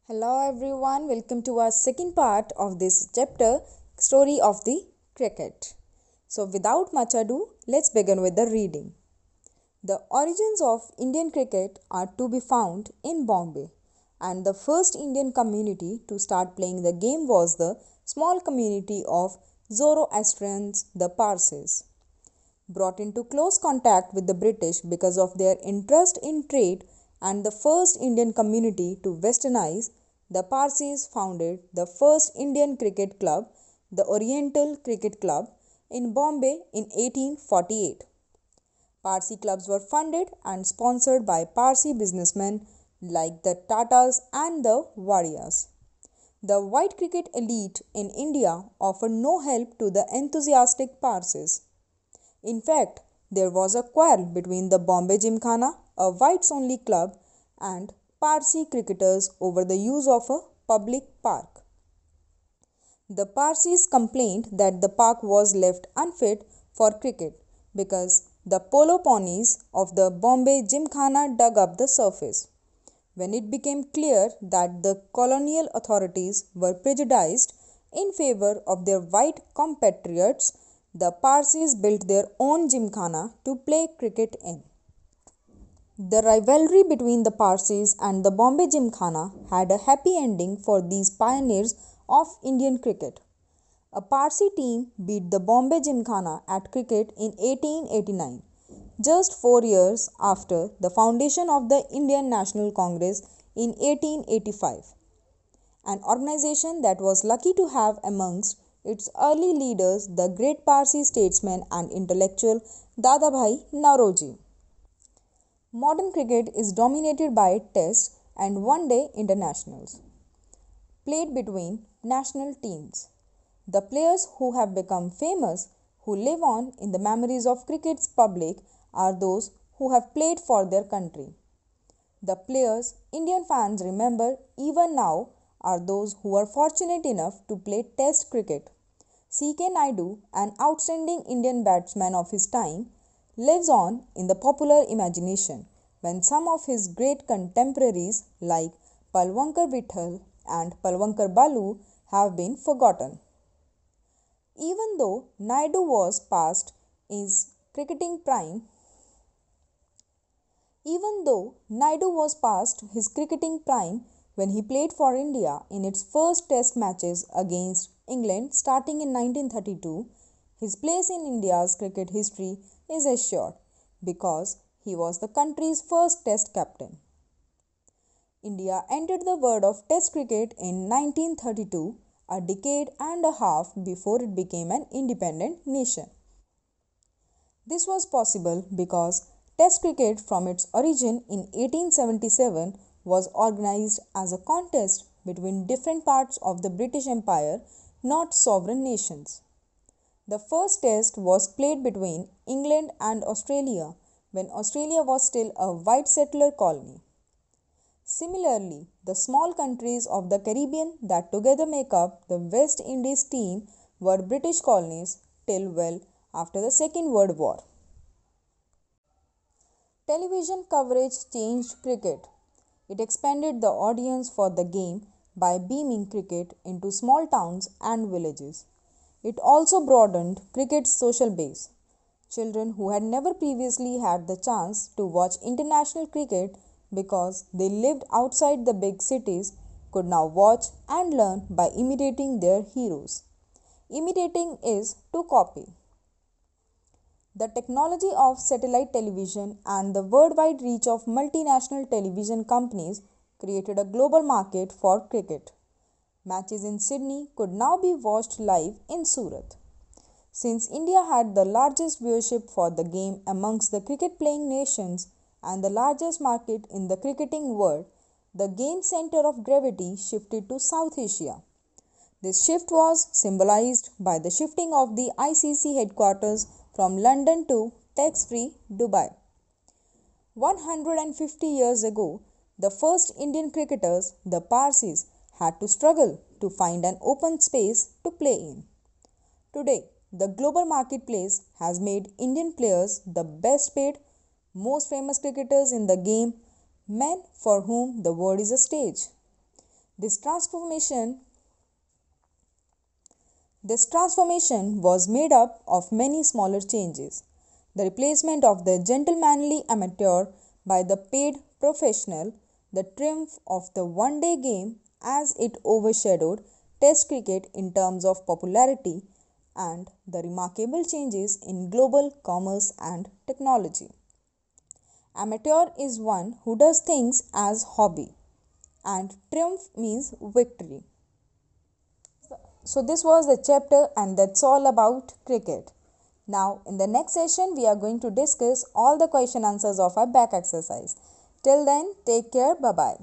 Hello everyone, welcome to our second part of this chapter, Story of the Cricket. So without much ado, let's begin with the reading. The origins of Indian cricket are to be found in Bombay, and the first Indian community to start playing the game was the small community of Zoroastrians, the Parsis. Brought into close contact with the British because of their interest in trade and the first Indian community to westernize, the Parsis founded the first Indian cricket club, the Oriental Cricket Club, in Bombay in 1848. Parsi clubs were funded and sponsored by Parsi businessmen like the Tatas and the Wadias. The white cricket elite in India offered no help to the enthusiastic Parsis. In fact, there was a quarrel between the Bombay Gymkhana, a whites only club, and Parsi cricketers over the use of a public park. The Parsis complained that the park was left unfit for cricket because the polo ponies of the Bombay Gymkhana dug up the surface. When it became clear that the colonial authorities were prejudiced in favor of their white compatriots, the Parsis built their own Gymkhana to play cricket in. The rivalry between the Parsis and the Bombay Gymkhana had a happy ending for these pioneers of Indian cricket. A Parsi team beat the Bombay Gymkhana at cricket in 1889, just 4 years after the foundation of the Indian National Congress in 1885, an organization that was lucky to have amongst its early leaders the great Parsi statesman and intellectual Dadabhai Naoroji. Modern cricket is dominated by Test and One Day internationals, played between national teams. The players who have become famous, who live on in the memories of cricket's public, are those who have played for their country. The players Indian fans remember even now are those who were fortunate enough to play Test cricket. C.K. Naidu, an outstanding Indian batsman of his time, lives on in the popular imagination when some of his great contemporaries like Palwankar Vittal and Palwankar Balu have been forgotten. Even though Naidu was past his cricketing prime, Even though Naidu was past his cricketing prime when he played for India in its first test matches against England starting in 1932, his place in India's cricket history is assured because he was the country's first test captain. India entered the world of test cricket in 1932, a decade and a half before it became an independent nation. This was possible because Test cricket from its origin in 1877 was organized as a contest between different parts of the British Empire, not sovereign nations. The first test was played between England and Australia when Australia was still a white settler colony. Similarly, the small countries of the Caribbean that together make up the West Indies team were British colonies till well after the Second World War. Television coverage changed cricket. It expanded the audience for the game by beaming cricket into small towns and villages. It also broadened cricket's social base. Children who had never previously had the chance to watch international cricket because they lived outside the big cities could now watch and learn by imitating their heroes. Imitating is to copy. The technology of satellite television and the worldwide reach of multinational television companies created a global market for cricket. Matches in Sydney could now be watched live in Surat. Since India had the largest viewership for the game amongst the cricket playing nations and the largest market in the cricketing world, the game's center of gravity shifted to South Asia. This shift was symbolized by the shifting of the ICC headquarters from London to tax free Dubai. 150 years ago, the first Indian cricketers, the Parsis, had to struggle to find an open space to play in. Today, the global marketplace has made Indian players the best paid, most famous cricketers in the game, men for whom the world is a stage. This transformation This transformation was made up of many smaller changes. The replacement of the gentlemanly amateur by the paid professional, the triumph of the one day game as it overshadowed Test cricket in terms of popularity, and the remarkable changes in global commerce and technology. Amateur is one who does things as hobby, and triumph means victory. So this was the chapter, and that's all about cricket. Now in the next session we are going to discuss all the question answers of our back exercise. Till then, take care. Bye bye.